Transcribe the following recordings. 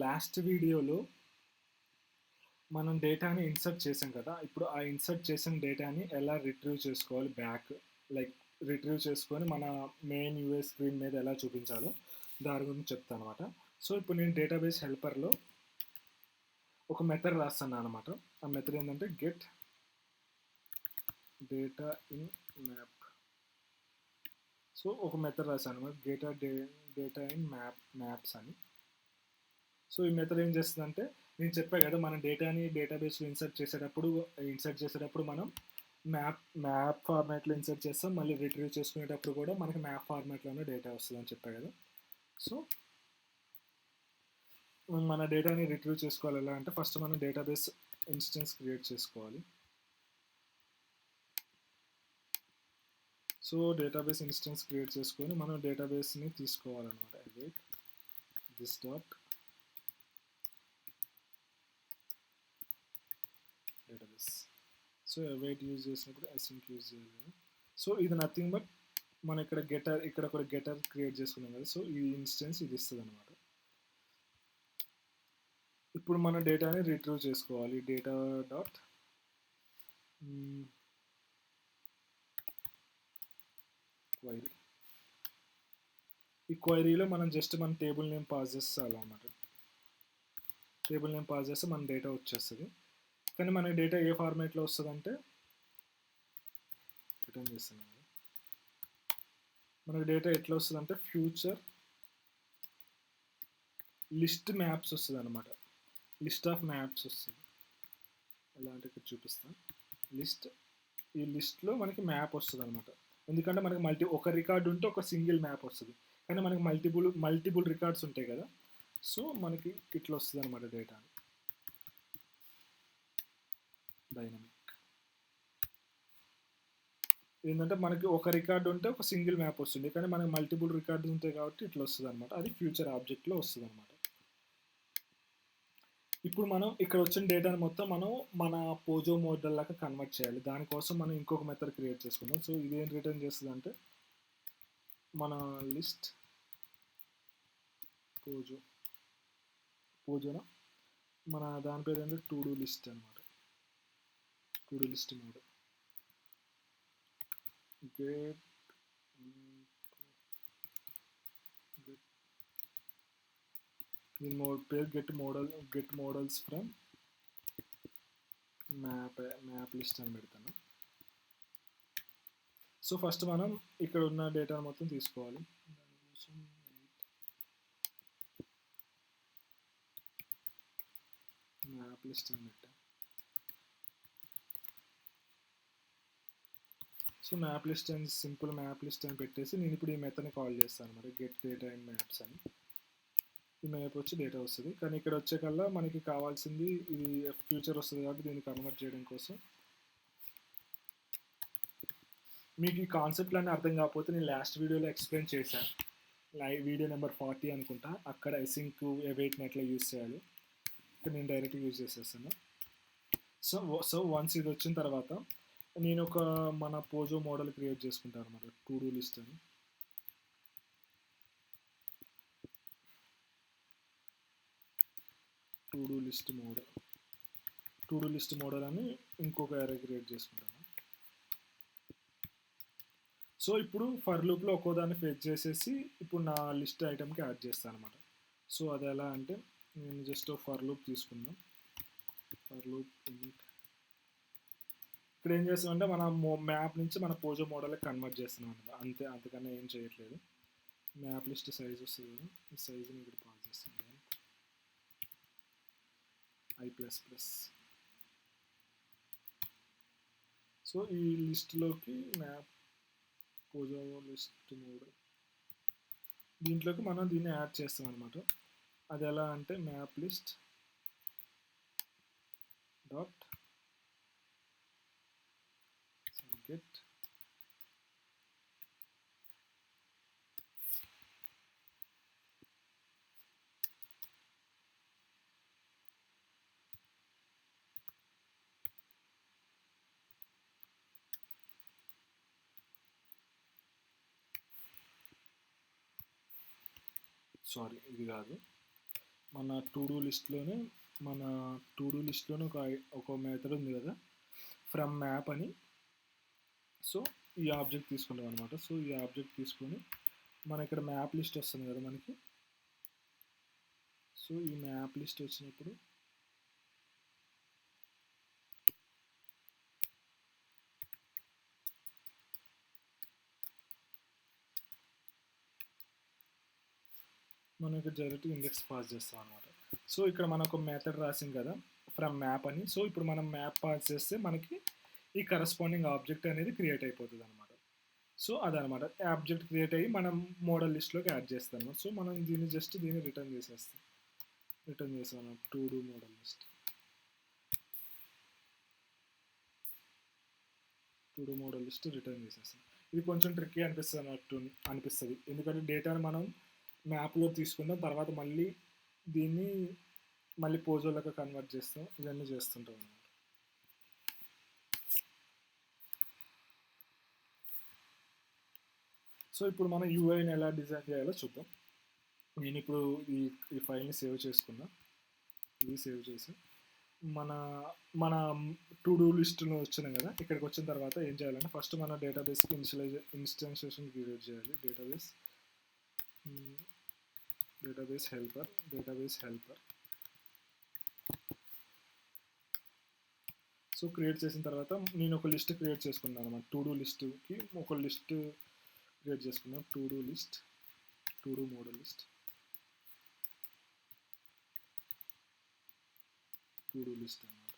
Last వీడియోలో మనం డేటాని ఇన్సర్ట్ చేసాం కదా. ఇప్పుడు ఆ ఇన్సర్ట్ చేసిన డేటాని ఎలా రిట్రీవ్ చేసుకోవాలి బ్యాక్, లైక్ రిట్రీవ్ చేసుకొని మన మెయిన్ యూఐ స్క్రీన్ మీద ఎలా చూపించాలో దాని గురించి చెప్తాను అనమాట. సో ఇప్పుడు నేను డేటాబేస్ హెల్పర్లో ఒక మెథడ్ రాస్తాను అనమాట. ఆ మెథడ్ ఏంటంటే get data in map. So ఒక మెథడ్ రాశాను అనమాట, డేటా ఇన్ మ్యాప్స్ అని. సో ఈ మెథడ్ ఏం చేస్తుందంటే, నేను చెప్పాను కదా మనం డేటాని డేటాబేస్లో ఇన్సర్ట్ చేసేటప్పుడు మనం మ్యాప్ ఫార్మాట్లో ఇన్సర్ట్ చేస్తాం, మళ్ళీ రిట్రీవ్ చేసుకునేటప్పుడు కూడా మనకి మ్యాప్ ఫార్మాట్లోనే డేటా వస్తుందని చెప్పాను కదా. సో మన డేటాని రిట్రీవ్ చేసుకోవాలి ఎలా అంటే, ఫస్ట్ మనం డేటాబేస్ ఇన్స్టెన్స్ క్రియేట్ చేసుకోవాలి. సో డేటాబేస్ ఇన్స్టెన్స్ క్రియేట్ చేసుకొని మనం డేటాబేస్ని తీసుకోవాలన్నమాట. Await this dot database. So await use చేసినప్పుడు అసింక్ యూజ్ చేయాలి. సో ఇది నథింగ్ బట్ మనం ఇక్కడ ఒక గెటర్ క్రియేట్ చేసుకున్నాం కదా. సో ఈ ఇన్స్టెన్స్ ఇది ఇస్తుంది అనమాట. ఇప్పుడు మన డేటాని రిట్రీవ్ చేసుకోవాలి. Data dot query. ఈ క్వైరీలో మనం జస్ట్ మన టేబుల్ నేమ్ పాస్ చేస్తాం అన్నమాట. టేబుల్ నేమ్ పాస్ చేస్తే మన డేటా వచ్చేస్తుంది. కానీ మన డేటా ఏ ఫార్మాట్లో వస్తుందంటే, రిటర్న్ చేస్తున్నాం, మనకు డేటా ఎట్లా వస్తుందంటే ఫ్యూచర్ లిస్ట్ మ్యాప్స్ వస్తుంది అనమాట. లిస్ట్ ఆఫ్ మ్యాప్స్ వస్తుంది. ఎలా అంటే ఇక్కడ చూపిస్తాను. ఈ లిస్ట్లో మనకి మ్యాప్ వస్తుంది అనమాట. ఎందుకంటే మనకి ఒక రికార్డు ఉంటే ఒక సింగిల్ మ్యాప్ వస్తుంది, కానీ మనకి మల్టిపుల్ రికార్డ్స్ ఉంటాయి కదా. సో మనకి ఇట్లా వస్తుంది అనమాట డేటా డైనమిక్. ఏంటంటే మనకి ఒక రికార్డు ఉంటే ఒక సింగిల్ మ్యాప్ వస్తుంది, కానీ మనకి మల్టిపుల్ రికార్డ్స్ ఉంటాయి కాబట్టి ఇట్లా వస్తుంది అనమాట. అది ఫ్యూచర్ ఆబ్జెక్ట్లో వస్తుంది అనమాట. ఇప్పుడు మనం ఇక్కడ వచ్చిన డేటాని మొత్తం మనం మన పోజో మోడల్ లాగా కన్వర్ట్ చేయాలి. దానికోసం మనం ఇంకొక మెథడ్ క్రియేట్ చేసుకుందాం. సో ఇదేం రిటర్న్ చేస్తుంది అంటే, మన లిస్ట్ పోజోనా మన దాని పేరు ఏంటంటే టు డూ లిస్ట్ అనమాట. To do list mode. Get దీని పేరు get models from map list అని పెడతాను. సో ఫస్ట్ మనం ఇక్కడ ఉన్న డేటా మొత్తం తీసుకోవాలి. దానికోసం మ్యాప్ లిస్ట్ అని పెట్టాను. సో మ్యాప్ లిస్ట్ అని సింపుల్ మ్యాప్ లిస్ట్ అని పెట్టేసి నేను ఇప్పుడు ఈ మెథడ్ని కాల్ చేస్తాను అనమాట, గెట్ డేటా ఇన్ మ్యాప్స్ అని. ఈ మ్యాప్ వచ్చి డేటా వస్తుంది, కానీ ఇక్కడ వచ్చేకల్లా మనకి కావాల్సింది ఇది ఫ్యూచర్ వస్తుంది కాబట్టి దీన్ని కన్వర్ట్ చేయడం కోసం. మీకు ఈ కాన్సెప్ట్లన్నీ అర్థం కాకపోతే నేను లాస్ట్ వీడియోలో ఎక్స్ప్లెయిన్ చేశాను, వీడియో నెంబర్ 40 అనుకుంటా. అక్కడ అసింక్ అవైట్ని ఎట్లా యూజ్ చేయాలి, ఇక్కడ నేను డైరెక్ట్గా యూజ్ చేసేస్తాను. సో వన్స్ ఇది వచ్చిన తర్వాత నేను మన పోజో మోడల్ క్రియేట్ చేసుకుంటాను అనమాట, టు డూ లిస్ట్ అని. టు డూ లిస్ట్ మోడల్ అని ఇంకొక అరే క్రియేట్ చేసుకుంటాను. సో ఇప్పుడు ఫర్ లూప్లో ఒక్కో దాన్ని ఫెచ్ చేసేసి ఇప్పుడు నా లిస్ట్ ఐటమ్కి యాడ్ చేస్తాను అనమాట. సో అది ఎలా అంటే, నేను జస్ట్ ఫర్ లూప్ తీసుకుందాం. ఫర్ లూప్ ఇక్కడ ఏం చేస్తామంటే మన మ్యాప్ నుంచి మన పోజో మోడల్కి కన్వర్ట్ చేస్తున్నాం అనమాట. అంతకన్నా ఏం చేయట్లేదు. మ్యాప్ లిస్ట్ సైజ్ వస్తుంది కదా, ఈ సైజుని ఇక్కడ పాస్ చేస్తున్నాను i++. సో ఈ లిస్ట్లోకి మ్యాప్ పోజో లిస్ట్ మోడల్ దీంట్లోకి మనం దీన్ని యాడ్ చేస్తాం అనమాట. అది ఎలా అంటే map list dot get sorry ఇది కాదు, మన టు డూ లిస్ట్లోనే ఒక మెథడ్ ఉంది కదా, ఫ్రమ్ మ్యాప్ అని. సో ఈ ఆబ్జెక్ట్ తీసుకుంటాం అనమాట. సో ఈ ఆబ్జెక్ట్ తీసుకొని మన ఇక్కడ మ్యాప్ లిస్ట్ వస్తుంది కదా మనకి. సో ఈ మ్యాప్ లిస్ట్ వచ్చినప్పుడు మనం ఇక్కడ డైరెక్ట్ ఇండెక్స్ పాస్ చేస్తాం అనమాట. సో ఇక్కడ మనకు మెథడ్ రాసింది కదా ఫ్రమ్ మ్యాప్ అని. సో ఇప్పుడు మనం మ్యాప్ పాస్ చేస్తే మనకి ఈ కరస్పాండింగ్ ఆబ్జెక్ట్ అనేది క్రియేట్ అయిపోతుంది అనమాట. సో అదనమాట ఆబ్జెక్ట్ క్రియేట్ అయ్యి మనం మోడల్ లిస్ట్లోకి యాడ్ చేస్తాం. సో మనం దీన్ని రిటర్న్ చేసాం to do model list. To do model list return చేసేస్తాం. ఇది కొంచెం ట్రిక్కీ అనిపిస్తుంది ఎందుకంటే డేటాను మనం మ్యాప్లో తీసుకుందాం, తర్వాత మళ్ళీ పోజోలకు కన్వర్ట్ చేస్తాం, ఇవన్నీ చేస్తుంటాం అన్నమాట. సో ఇప్పుడు మనం యూఐని ఎలా డిజైన్ చేయాలో చూద్దాం. నేను ఇప్పుడు ఈ ఫైల్ని సేవ్ చేసుకున్నా. ఇది సేవ్ చేసి మన టు డూ లిస్ట్లో వచ్చినాం కదా, ఇక్కడికి వచ్చిన తర్వాత ఏం చేయాలంటే ఫస్ట్ మన డేటాబేస్కి ఇన్స్టాన్షియేషన్ క్రియేట్ చేయాలి. Database helper. సో క్రియేట్ చేసిన తర్వాత నేను ఒక లిస్ట్ క్రియేట్ చేసుకున్నాను అన్నమాట. టు డూ లిస్ట్కి ఒక లిస్ట్ క్రియేట్ చేసుకున్నాను. టు డూ మోడల్ లిస్ట్ అన్నమాట.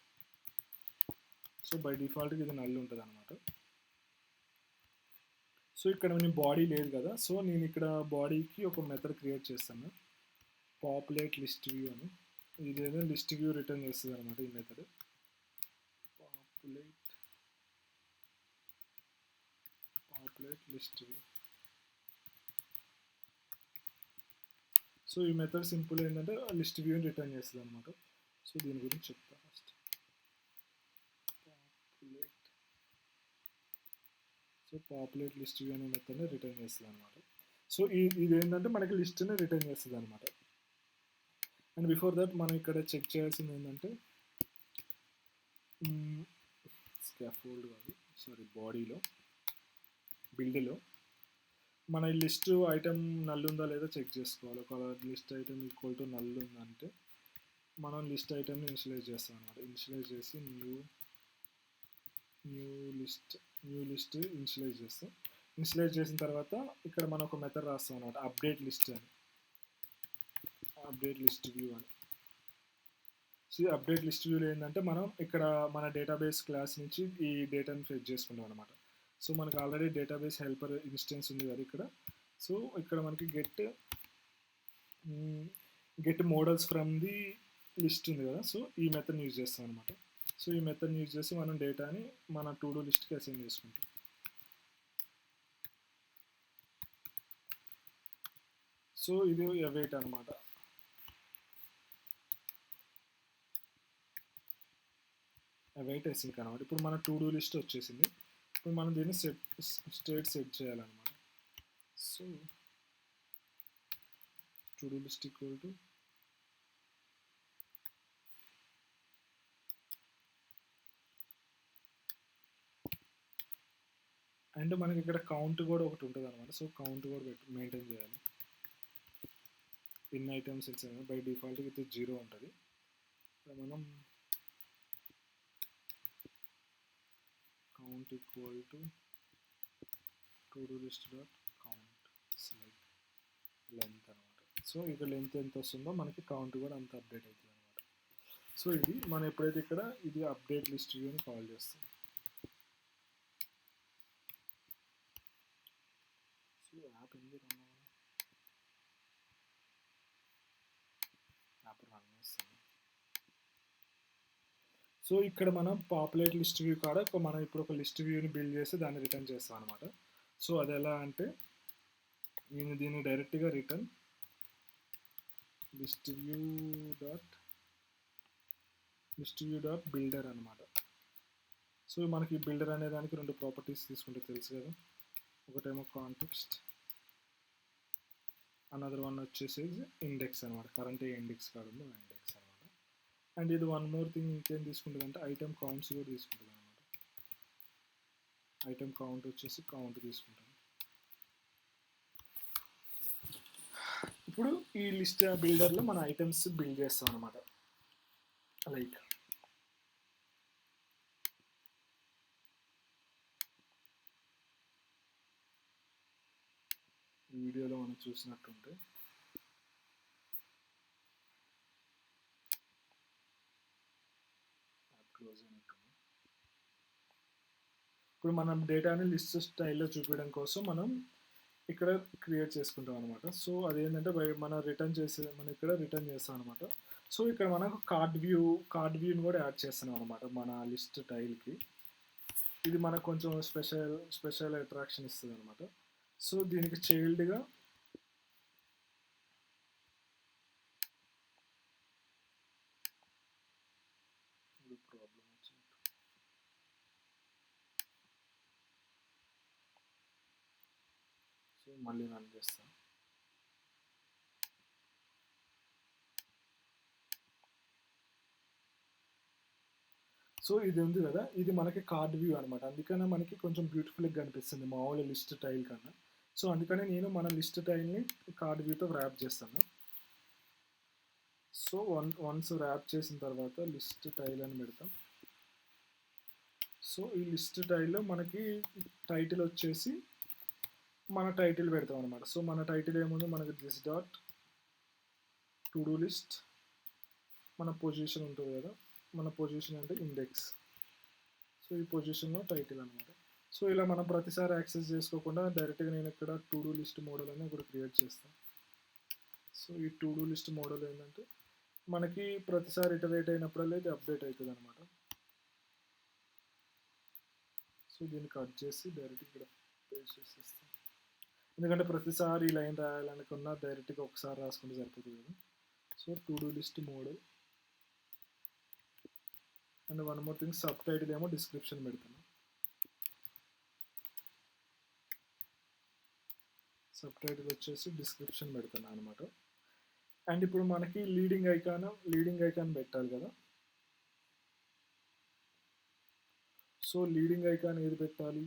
సో బై డిఫాల్ట్గా ఇది నల్ ఉంటుంది అన్నమాట. సో ఇక్కడ నేను బాడీ లేదు కదా, సో నేను ఇక్కడ బాడీకి ఒక మెథడ్ క్రియేట్ చేస్తాను, పాపులేట్ లిస్ట్ వ్యూ అని. ఇదేదో లిస్ట్ వ్యూ రిటర్న్ చేస్తుంది అనమాట ఈ method, populate list view. So ఈ మెథడ్ సింపుల్ ఏంటంటే లిస్ట్ వ్యూని రిటర్న్ చేస్తుంది అనమాట. సో దీని గురించి చెప్తా ఫస్ట్. పాపులేట్ లిస్ట్ వ్యూ అనే మెథడ్ని రిటర్న్ చేస్తుంది అనమాట. సో ఇది ఏంటంటే మనకి లిస్ట్ని రిటర్న్ చేస్తుంది అనమాట. అండ్ బిఫోర్ దట్ మనం ఇక్కడ చెక్ చేయాల్సింది ఏంటంటే బాడీలో బిల్డ్లో మన లిస్ట్ ఐటమ్ నల్ ఉందా లేదా చెక్ చేసుకోవాలి. ఒకవేళ list item equal to null ఉందంటే మనం లిస్ట్ ఐటమ్ని ఇనిషియలైజ్ చేస్తాం అనమాట. ఇనిషియలైజ్ చేసి న్యూ లిస్ట్ ఇనిషియలైజ్ చేస్తాం. ఇనిషియలైజ్ చేసిన తర్వాత ఇక్కడ మనం ఒక మెథడ్ రాస్తాం అనమాట, అప్డేట్ లిస్ట్ వ్యూ అని. సో అప్డేట్ లిస్ట్ వ్యూలో ఏంటంటే మనం ఇక్కడ మన డేటాబేస్ క్లాస్ నుంచి ఈ డేటాని ఫెచ్ చేసుకుంటాం అనమాట. సో మనకు ఆల్రెడీ డేటాబేస్ హెల్పర్ ఇన్స్టెన్స్ ఉంది కదా ఇక్కడ. సో ఇక్కడ మనకి get models from the list ఉంది కదా, సో ఈ మెథడ్ని యూజ్ చేస్తాం అనమాట. సో ఈ మెథడ్ని యూజ్ చేసి మనం డేటాని మన టు డూ లిస్ట్కి అసైన్ చేసుకుంటాం. సో ఇది అవైట్ అనమాట. అవైట్ అసైన్ అనమాట. ఇప్పుడు మన టు డూ లిస్ట్ వచ్చేసింది. ఇప్పుడు మనం దీన్ని స్టేట్ సెట్ చేయాలన్నమాట. So to do list equal to and మనకి ఇక్కడ కౌంట్ కూడా ఒకటి ఉంటుంది అనమాట. సో కౌంట్ కూడా మెయింటైన్ చేయాలి. ఇన్ ఐటమ్స్ బై డిఫాల్ట్గా అయితే 0 ఉంటుంది. మనం కౌంట్ ఈక్వల్ టు టు-do-list.count లెంత్ అనమాట. సో ఇక్కడ లెంత్ ఎంత వస్తుందో మనకి కౌంట్ కూడా అంత అప్డేట్ అవుతుంది అనమాట. సో ఇది మనం ఎప్పుడైతే ఇక్కడ ఇది అప్డేట్ లిస్ట్ వ్యూ అని కాల్ చేస్తాం. సో యాప్ ఎందుకు రన్ చేస్తాం. సో ఇక్కడ మనం పాపులేట్ లిస్ట్ వ్యూ కాడ మనం ఇప్పుడు ఒక లిస్ట్ వ్యూని బిల్డ్ చేసి దాన్ని రిటర్న్ చేస్తాం అనమాట. సో అది ఎలా అంటే నేను దీన్ని డైరెక్ట్గా రిటర్న్ ListView.builder అనమాట. సో మనకి బిల్డర్ అనే దానికి 2 ప్రాపర్టీస్ తీసుకుంటే తెలుసు కదా, ఒకటేమో కాంటెక్స్ట్ అనదర్ వన్ వచ్చేసి ఇండెక్స్ అనమాట, కరెంట్ ఏ ఇండెక్స్ కాదు ఇండెక్స్ అనమాట. అండ్ ఇది వన్ మోర్ థింగ్ ఇంకేం తీసుకుంటుంది అంటే ఐటమ్ కౌంట్స్ కూడా తీసుకుంటుంది అనమాట. ఐటమ్ కౌంట్ వచ్చేసి కౌంట్ తీసుకుంటుంది. ఇప్పుడు ఈ లిస్ట్ బిల్డర్లో మన ఐటమ్స్ బిల్డ్ చేస్తాం అనమాట. లైక్ వీడియోలో మనం చూసినట్టుంటే క్లోజ్ అయినట్టుంది. ఇప్పుడు మనం డేటాని లిస్ట్ స్టైల్లో చూపించడం కోసం మనం ఇక్కడ క్రియేట్ చేసుకుంటాం అనమాట. సో అదేంటంటే మనం ఇక్కడ రిటర్న్ చేస్తాం అనమాట. సో ఇక్కడ మనకు కార్డ్ వ్యూని కూడా యాడ్ చేస్తున్నాం అనమాట మన లిస్ట్ టైల్కి. ఇది మనకు కొంచెం స్పెషల్ అట్రాక్షన్ ఇస్తుంది అనమాట. సో దీనికి చైల్డ్గా ప్రాబ్లం వచ్చినట్టు. సో మళ్ళీ రన్ చేస్తాను. సో ఇది ఉంది కదా, ఇది మనకి కార్డ్ వ్యూ అనమాట. అందుకనే మనకి కొంచెం బ్యూటిఫుల్గా కనిపిస్తుంది మామూలు లిస్ట్ టైల్ కన్నా. సో అందుకనే నేను మన లిస్ట్ టైల్ని కార్డ్ వ్యూతో ర్యాప్ చేస్తాను. సో వన్స్ ర్యాప్ చేసిన తర్వాత లిస్ట్ టైల్ అని పెడతాం. సో ఈ లిస్ట్ టైల్లో మనకి టైటిల్ వచ్చేసి మన టైటిల్ పెడతాం అనమాట. సో మన టైటిల్ ఏముంది, మనకి this dot to do list, మన పొజిషన్ ఉంటుంది కదా, మన పొజిషన్ అంటే ఇండెక్స్. సో ఈ పొజిషన్లో టైటిల్ అనమాట. సో ఇలా మనం ప్రతిసారి యాక్సెస్ చేసుకోకుండా డైరెక్ట్గా నేను ఇక్కడ టు డూ లిస్ట్ మోడల్ అని ఒకటి క్రియేట్ చేస్తాను. సో ఈ టు డూ లిస్ట్ మోడల్ ఏంటంటే మనకి ప్రతిసారి ఇటరేట్ అయినప్పుడల్లా ఇది అప్డేట్ అవుతుంది అనమాట. సో దీన్ని కట్ చేసి డైరెక్ట్ ఇక్కడ పేస్ట్ చేసేస్తాం. ఎందుకంటే ప్రతిసారి ఈ లైన్ రాయాలనుకున్నా డైరెక్ట్గా ఒకసారి రాసుకుంటే సరిపోతుంది కదా. So to do list model and one more thing, sub title ఏమో డిస్క్రిప్షన్ పెడతాను. సబ్ టైటిల్ వచ్చేసి డిస్క్రిప్షన్ పెడతాను అనమాట. అండ్ ఇప్పుడు మనకి లీడింగ్ ఐకాన్ పెట్టాలి కదా. సో లీడింగ్ ఐకాన్ ఏది పెట్టాలి,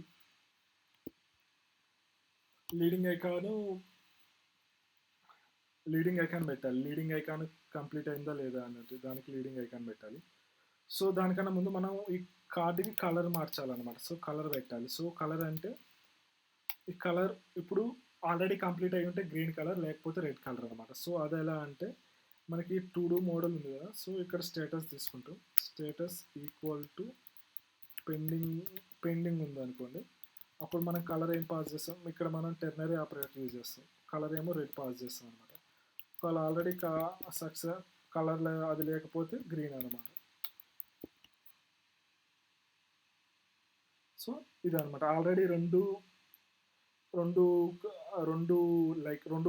లీడింగ్ ఐకాన్ పెట్టాలి. లీడింగ్ ఐకాన్ కంప్లీట్ అయిందా లేదా అన్నట్టు దానికి లీడింగ్ ఐకాన్ పెట్టాలి. సో దానికన్నా ముందు మనం ఈ కార్డ్కి కలర్ మార్చాలన్నమాట. సో కలర్ పెట్టాలి. సో కలర్ అంటే ఈ కలర్ ఇప్పుడు ఆల్రెడీ కంప్లీట్ అయి ఉంటే గ్రీన్ కలర్, లేకపోతే రెడ్ కలర్ అనమాట. సో అది ఎలా అంటే మనకి టు డూ మోడల్ ఉంది కదా. సో ఇక్కడ స్టేటస్ తీసుకుంటాం. స్టేటస్ ఈక్వల్ టు పెండింగ్ ఉంది అనుకోండి. అప్పుడు మనం కలర్ ఏం పాస్ చేస్తాం, ఇక్కడ మనం టెర్నరీ ఆపరేటర్ యూజ్ చేస్తాం. కలర్ ఏమో రెడ్ పాస్ చేస్తాం అనమాట. ఒకవేళ ఆల్రెడీ సక్సెస్ కలర్ అది లేకపోతే గ్రీన్ అనమాట. సో ఇదనమాట. ఆల్రెడీ రెండు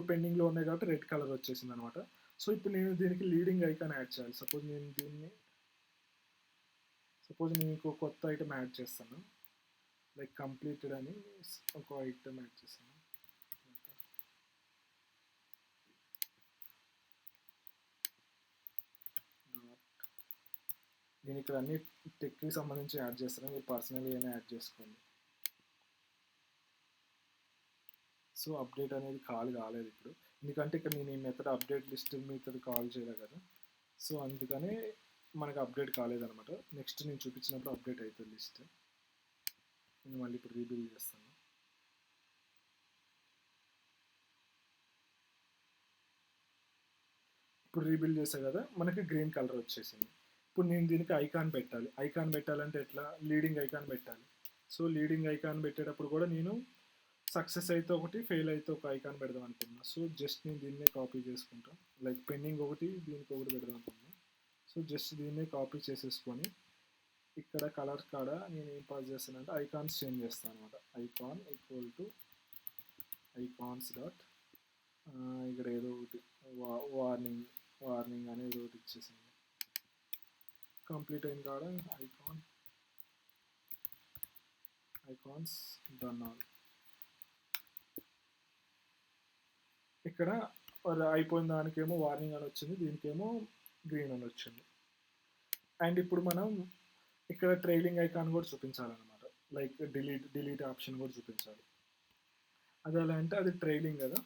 పెండింగ్లో ఉన్నాయి కాబట్టి రెడ్ కలర్ వచ్చేసింది అనమాట. సో ఇప్పుడు నేను దీనికి లీడింగ్ ఐకాన్ యాడ్ చేయాలి. సపోజ్ నేను ఇంకో కొత్త ఐటమ్ యాడ్ చేస్తాను. లైక్ కంప్లీటెడ్ అని ఒక ఐటమ్ యాడ్ చేస్తాను. నేను ఇక్కడ అన్ని టెక్కి సంబంధించి యాడ్ చేస్తాను, మీరు పర్సనల్గా ఏమైనా యాడ్ చేసుకోండి. సో అప్డేట్ అనేది కాలేదు ఇప్పుడు, ఎందుకంటే ఇక్కడ నేను ఈ method update list method call చేయలేదు కదా. సో అందుకనే మనకు అప్డేట్ కాలేదనమాట. నెక్స్ట్ నేను చూపించినప్పుడు అప్డేట్ అవుతుంది లిస్ట్. నేను మళ్ళీ ఇప్పుడు రీబిల్డ్ చేస్తాను. ఇప్పుడు రీబిల్డ్ చేసా కదా, మనకి గ్రీన్ కలర్ వచ్చేసింది. ఇప్పుడు నేను దీనికి ఐకాన్ పెట్టాలంటే ఎట్లా, లీడింగ్ ఐకాన్ పెట్టాలి. సో లీడింగ్ ఐకాన్ పెట్టేటప్పుడు కూడా నేను సక్సెస్ అయితే ఒకటి, ఫెయిల్ అయితే ఒక ఐకాన్ పెడదాం అనుకున్నా. సో జస్ట్ నేను దీన్నే కాపీ చేసుకుంటాను. లైక్ పెండింగ్ ఒకటి, దీనికి ఒకటి పెడదాం అనుకున్నా. సో జస్ట్ దీన్నే కాపీ చేసేసుకొని ఇక్కడ కలర్ కాడ నేను ఏం పాస్ చేస్తానంటే ఐకాన్స్ చేంజ్ చేస్తాను అనమాట. Icon equal to icons dot ఇక్కడ ఏదో ఒకటి వార్నింగ్ అనేది ఒకటి ఇచ్చేసింది. కంప్లీట్ అయిన కాడ ఐకాన్స్ డన్ ఆల్. ఇక్కడ అయిపోయిన దానికేమో వార్నింగ్ అని వచ్చింది, దీనికేమో గ్రీన్ అని వచ్చింది. అండ్ ఇప్పుడు మనం ఇక్కడ ట్రైలింగ్ ఐకాన్ కూడా చూపించాలన్నమాట, లైక్ డిలీట్ ఆప్షన్ కూడా చూపించాలి. అది ఎలా అంటే అది ట్రైలింగ్ కదా,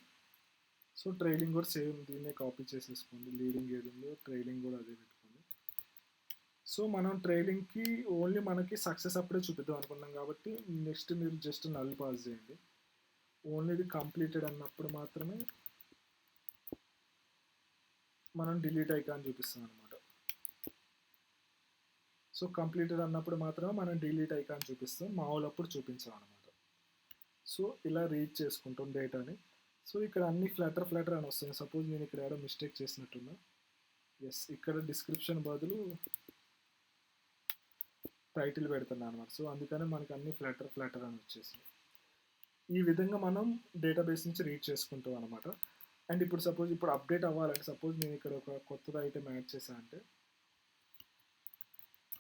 సో ట్రైలింగ్ కూడా సేమ్ దీన్నే కాపీ చేసేసుకోండి. లీడింగ్ ఏది ఉందో ట్రైలింగ్ కూడా అదే పెట్టుకోండి. సో మనం ట్రైలింగ్కి ఓన్లీ మనకి సక్సెస్ అప్పుడే చూపిద్దాం అనుకున్నాం కాబట్టి నెక్స్ట్ మీరు జస్ట్ నల్ పాస్ చేయండి. ఓన్లీ ఇది కంప్లీటెడ్ అన్నప్పుడు మాత్రమే మనం డిలీట్ ఐకాన్ చూపిస్తాం అనమాట. సో కంప్లీటెడ్ అన్నప్పుడు మాత్రమే మనం డిలీట్ ఐకాన్ చూపిస్తాం, మామూలప్పుడు చూపించాం అనమాట. సో ఇలా రీడ్ చేసుకుంటాం డేటాని. సో ఇక్కడ అన్ని ఫ్లటర్ అని వస్తుంది. సపోజ్ నేను ఇక్కడ ఏదో మిస్టేక్ చేసినట్టున్నా, ఎస్ ఇక్కడ డిస్క్రిప్షన్ బదులు టైటిల్ పెడుతున్నాను అనమాట. సో అందుకనే మనకి అన్ని ఫ్లటర్ అని వచ్చేసింది. ఈ విధంగా మనం డేటాబేస్ నుంచి రీడ్ చేసుకుంటాం అనమాట. అండ్ ఇప్పుడు సపోజ్ ఇప్పుడు అప్డేట్ అవ్వాలంటే, సపోజ్ నేను ఇక్కడ ఒక కొత్తది ఐటెం యాడ్ చేశాను అంటే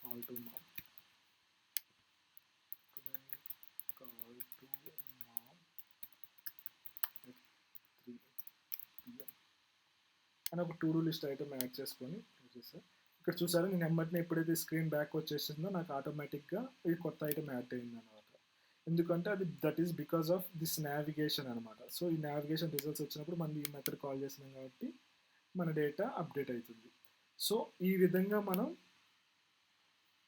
కాల్ టు మామ్ అని ఒక to do list item add చేసుకొని చేస్తాను. ఇక్కడ చూసారా నేను ఎమ్మటిని ఎప్పుడైతే స్క్రీన్ బ్యాక్ వచ్చేసిందో నాకు ఆటోమేటిక్గా ఇది కొత్త ఐటమ్ యాడ్ అయింది అనమాట. ఎందుకంటే అది that is because of this navigation అనమాట. సో ఈ నావిగేషన్ రిజల్ట్స్ వచ్చినప్పుడు మనం ఈ మెథడ్ కాల్ చేస్తున్నాం కాబట్టి మన డేటా అప్డేట్ అవుతుంది. సో ఈ విధంగా మనం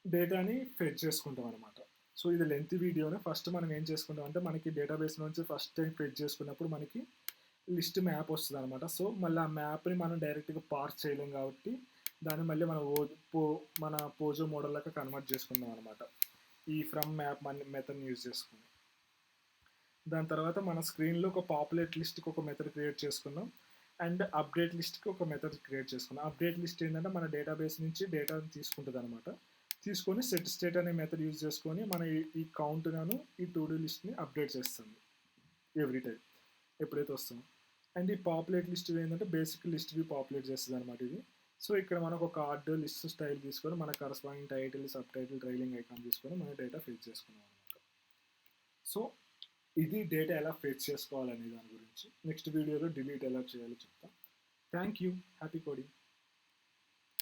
డేటాని ఫెచ్ చేసుకుంటాం అనమాట. సో ఇది లెంత్ వీడియోనే. ఫస్ట్ మనం ఏం చేసుకుంటాం అంటే మనకి డేటాబేస్ నుంచి ఫస్ట్ టైం ఫెచ్ చేసుకున్నప్పుడు మనకి లిస్ట్ మ్యాప్ వస్తుంది అనమాట. సో మళ్ళీ ఆ మ్యాప్ని మనం డైరెక్ట్గా పార్స్ చేయలేం కాబట్టి దాన్ని మళ్ళీ మనం మన పోజో మోడల్ లాగా కన్వర్ట్ చేసుకుందాం అనమాట, ఈ ఫ్రమ్ మ్యాప్ మెథడ్ని యూజ్ చేసుకుని. దాని తర్వాత మన స్క్రీన్లో ఒక పాపులేట్ లిస్ట్కి ఒక మెథడ్ క్రియేట్ చేసుకున్నాం, అండ్ అప్డేట్ లిస్ట్కి ఒక మెథడ్ క్రియేట్ చేసుకున్నాం. అప్డేట్ లిస్ట్ ఏంటంటే మన డేటాబేస్ నుంచి డేటాని తీసుకుంటుంది అనమాట. తీసుకొని సెట్ స్టేట్ అనే మెథడ్ యూజ్ చేసుకొని మన ఈ కౌంట్ను ఈ టు డూ లిస్ట్ని అప్డేట్ చేస్తుంది ఎవ్రీ టైం ఎప్పుడైతే వస్తుందో. అండ్ ఈ పాపులేట్ లిస్ట్ ఏంటంటే బేసిక్ లిస్ట్ వ్యూ పాపులేట్ చేస్తుంది అనమాట ఇది. సో ఇక్కడ మనకు ఒక ఆర్డర్ లిస్ట్ స్టైల్ తీసుకొని మన corresponding title, sub title, trailing icon తీసుకొని మన డేటా ఫెచ్ చేసుకున్నాం అనమాట. సో ఇది డేటా ఎలా ఫెచ్ చేసుకోవాలనే దాని గురించి నెక్స్ట్ వీడియోలో డిలీట్ ఎలా చేయాలో చెప్తాం. Thank you. Happy coding.